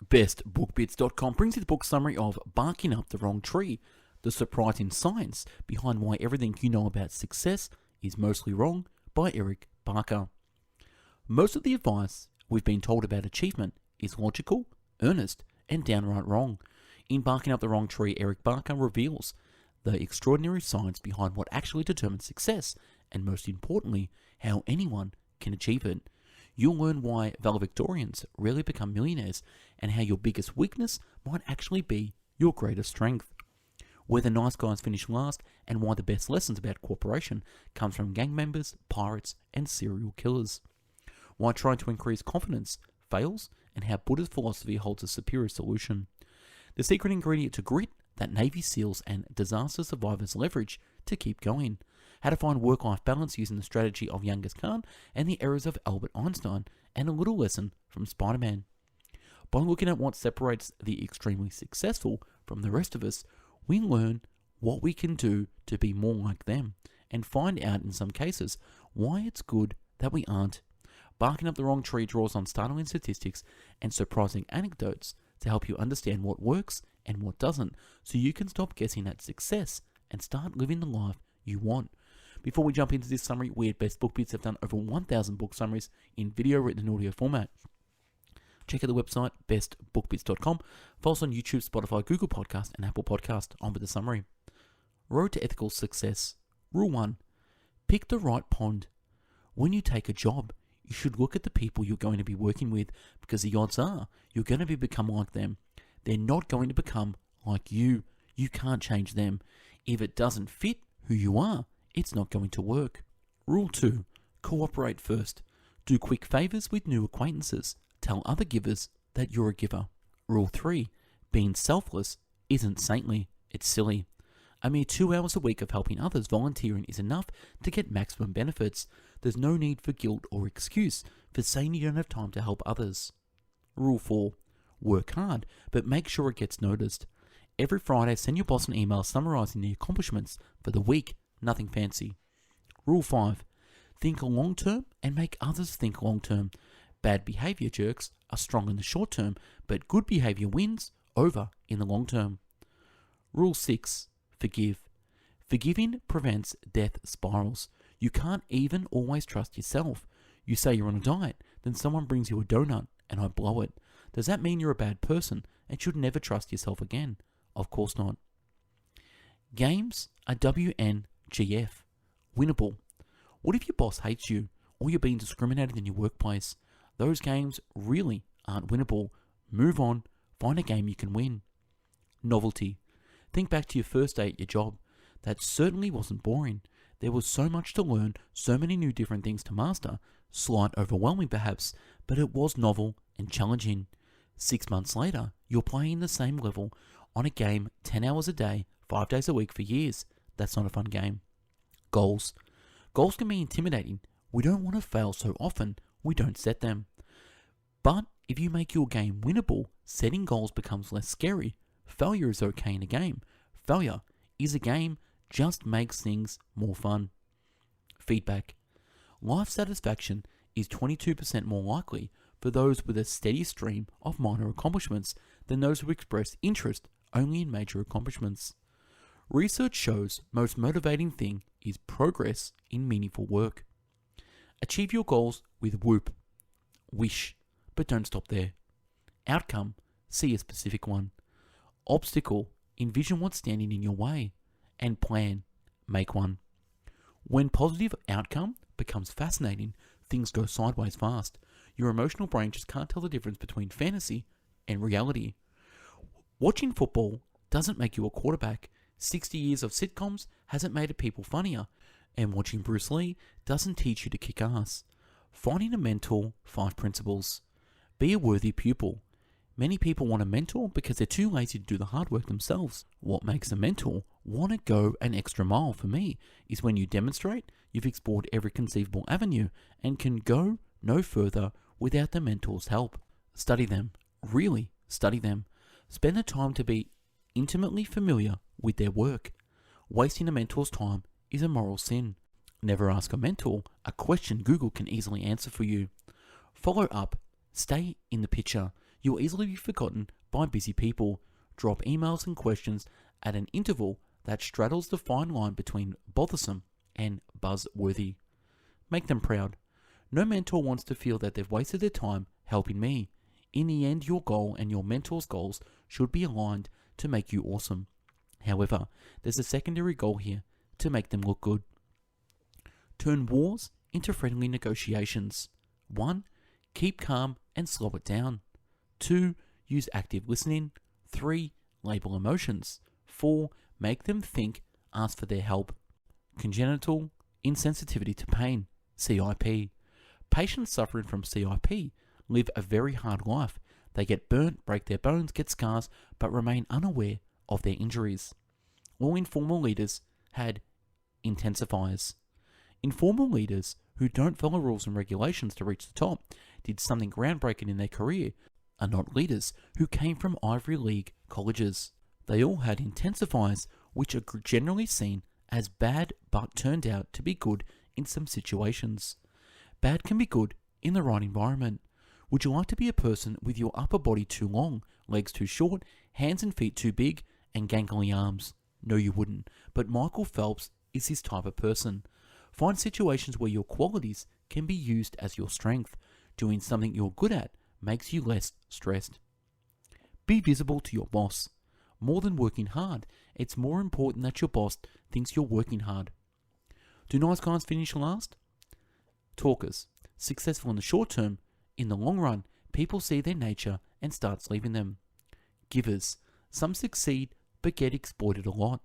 bestbookbits.com brings you the book summary of Barking Up the Wrong Tree, the surprising science behind why everything you know about success is mostly wrong, by Eric Barker. Most of the advice we've been told about achievement is logical, earnest, and downright wrong. In Barking Up the Wrong Tree, Eric Barker reveals the extraordinary science behind what actually determines success, and most importantly, how anyone can achieve it. You'll learn why valedictorians rarely become millionaires and how your biggest weakness might actually be your greatest strength. Where the nice guys finish last and why the best lessons about cooperation comes from gang members, pirates, and serial killers. Why trying to increase confidence fails and how Buddha's philosophy holds a superior solution. The secret ingredient to grit that Navy SEALs and disaster survivors leverage to keep going. How to find work-life balance using the strategy of Genghis Khan and the errors of Albert Einstein, and a little lesson from Spider-Man. By looking at what separates the extremely successful from the rest of us, we learn what we can do to be more like them, and find out in some cases why it's good that we aren't. Barking Up the Wrong Tree draws on startling statistics and surprising anecdotes to help you understand what works and what doesn't, so you can stop guessing at success and start living the life you want. Before we jump into this summary, we at Best Book Bits have done over 1,000 book summaries in video, written, and audio format. Check out the website, bestbookbits.com. Follow us on YouTube, Spotify, Google Podcast, and Apple Podcast. On with the summary. Road to Ethical Success. Rule 1. Pick the right pond. When you take a job, you should look at the people you're going to be working with, because the odds are you're going to become like them. They're not going to become like you. You can't change them. If it doesn't fit who you are, it's not going to work. Rule 2. Cooperate first. Do quick favors with new acquaintances. Tell other givers that you're a giver. Rule 3. Being selfless isn't saintly, it's silly. A mere 2 hours a week of helping others volunteering is enough to get maximum benefits. There's no need for guilt or excuse for saying you don't have time to help others. Rule 4. Work hard, but make sure it gets noticed. Every Friday, send your boss an email summarizing the accomplishments for the week. Nothing fancy. Rule 5. Think long term and make others think long term. Bad behavior jerks are strong in the short term, but good behavior wins over in the long term. Rule 6. Forgive. Forgiving prevents death spirals. You can't even always trust yourself. You say you're on a diet, then someone brings you a donut and I blow it. Does that mean you're a bad person and should never trust yourself again? Of course not. Games are WNGF. Winnable. What if your boss hates you or you're being discriminated in your workplace? Those games really aren't winnable. Move on. Find a game you can win. Novelty. Think back to your first day at your job. That certainly wasn't boring. There was so much to learn, so many new different things to master. Slight overwhelming perhaps, but it was novel and challenging. 6 months later, you're playing the same level on a game 10 hours a day, 5 days a week for years. That's not a fun game. Goals. Goals can be intimidating. We don't want to fail so often, we don't set them. But if you make your game winnable, setting goals becomes less scary. Failure is okay in a game. Failure is a game, just makes things more fun. Feedback. Life satisfaction is 22% more likely for those with a steady stream of minor accomplishments than those who express interest only in major accomplishments. Research shows most motivating thing is progress in meaningful work. Achieve your goals with WHOOP. Wish, but don't stop there. Outcome, see a specific one. Obstacle, envision what's standing in your way. And plan, make one. When positive outcome becomes fascinating, things go sideways fast. Your emotional brain just can't tell the difference between fantasy and reality. Watching football doesn't make you a quarterback. 60 years of sitcoms hasn't made people funnier. And watching Bruce Lee doesn't teach you to kick ass. Finding a mentor, 5 principles. Be a worthy pupil. Many people want a mentor because they're too lazy to do the hard work themselves. What makes a mentor want to go an extra mile for me is when you demonstrate you've explored every conceivable avenue and can go no further without the mentor's help. Study them. Really study them. Spend the time to be intimately familiar with their work. Wasting a mentor's time is a moral sin. Never ask a mentor a question Google can easily answer for you. Follow up. Stay in the picture. You'll easily be forgotten by busy people. Drop emails and questions at an interval that straddles the fine line between bothersome and buzzworthy. Make them proud. No mentor wants to feel that they've wasted their time helping me. In the end, your goal and your mentor's goals should be aligned to make you awesome. However, there's a secondary goal here, to make them look good. Turn wars into friendly negotiations. 1. Keep calm and slow it down. 2. Use active listening. 3. Label emotions. 4. Make them think, ask for their help. Congenital insensitivity to pain, CIP. Patients suffering from CIP live a very hard life. They get burnt, break their bones, get scars, but remain unaware of their injuries. All informal leaders had intensifiers. Informal leaders who don't follow rules and regulations to reach the top, did something groundbreaking in their career, are not leaders who came from Ivy League colleges. They all had intensifiers, which are generally seen as bad but turned out to be good in some situations. Bad can be good in the right environment. Would you like to be a person with your upper body too long, legs too short, hands and feet too big, and gangly arms? No, you wouldn't. But Michael Phelps is this type of person. Find situations where your qualities can be used as your strength. Doing something you're good at makes you less stressed. Be visible to your boss. More than working hard, it's more important that your boss thinks you're working hard. Do nice guys finish last? Talkers. Successful in the short term, in the long run, people see their nature and start leaving them. Givers. Some succeed but get exploited a lot.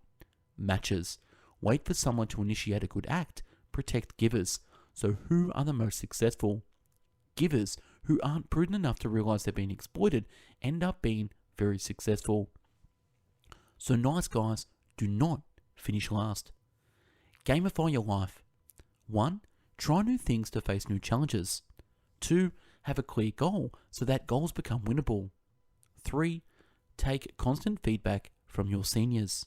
Matchers. Wait for someone to initiate a good act. Protect givers. So who are the most successful? Givers who aren't prudent enough to realize they're being exploited end up being very successful. So nice guys do not finish last. Gamify your life. 1. Try new things to face new challenges. 2. Have a clear goal so that goals become winnable. 3. Take constant feedback from your seniors.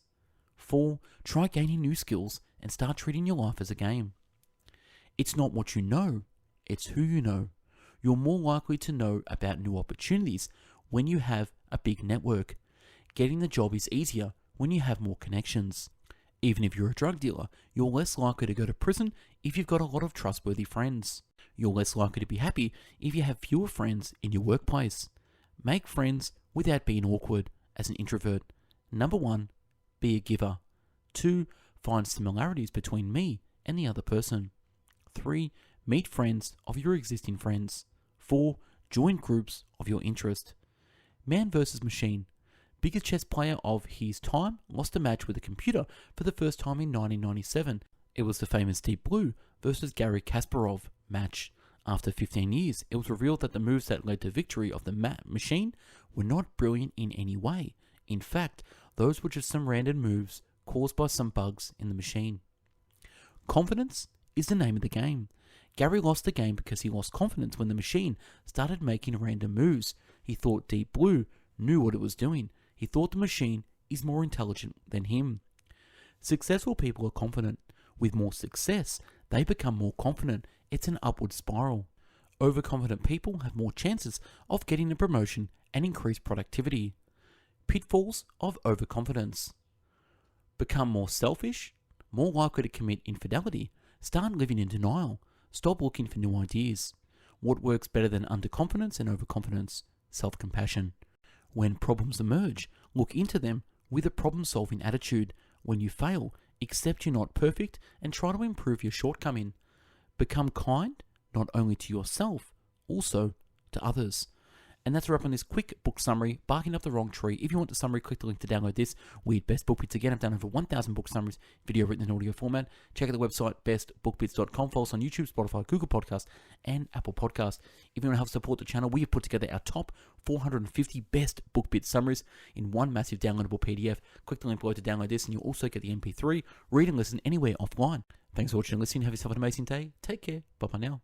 4. Try gaining new skills and start treating your life as a game. It's not what you know, it's who you know. You're more likely to know about new opportunities when you have a big network. Getting the job is easier when you have more connections. Even if you're a drug dealer, you're less likely to go to prison if you've got a lot of trustworthy friends. You're less likely to be happy if you have fewer friends in your workplace. Make friends without being awkward as an introvert. Number 1, be a giver. 2, find similarities between me and the other person. 3, meet friends of your existing friends. 4, join groups of your interest. Man versus machine. Biggest chess player of his time lost a match with a computer for the first time in 1997. It was the famous Deep Blue versus Garry Kasparov match. After 15 years, it was revealed that the moves that led to victory of the machine were not brilliant in any way. In fact, those were just some random moves caused by some bugs in the machine. Confidence is the name of the game. Garry lost the game because he lost confidence when the machine started making random moves. He thought Deep Blue knew what it was doing. He thought the machine is more intelligent than him. Successful people are confident. With more success, they become more confident. It's an upward spiral. Overconfident people have more chances of getting a promotion and increased productivity. Pitfalls of overconfidence. Become more selfish, more likely to commit infidelity, start living in denial, stop looking for new ideas. What works better than underconfidence and overconfidence? Self-compassion. When problems emerge, look into them with a problem-solving attitude. When you fail, accept you're not perfect and try to improve your shortcoming. Become kind, not only to yourself, also to others. And that's a wrap on this quick book summary, Barking Up the Wrong Tree. If you want the summary, click the link to download this. Weird Best Book Bits. Again, I've done over 1,000 book summaries, video written in audio format. Check out the website, bestbookbits.com. Follow us on YouTube, Spotify, Google Podcasts, and Apple Podcasts. If you want to help support the channel, we have put together our top 450 best book bit summaries in one massive downloadable PDF. Click the link below to download this, and you'll also get the MP3. Read and listen anywhere offline. Thanks for watching and listening. Have yourself an amazing day. Take care. Bye-bye now.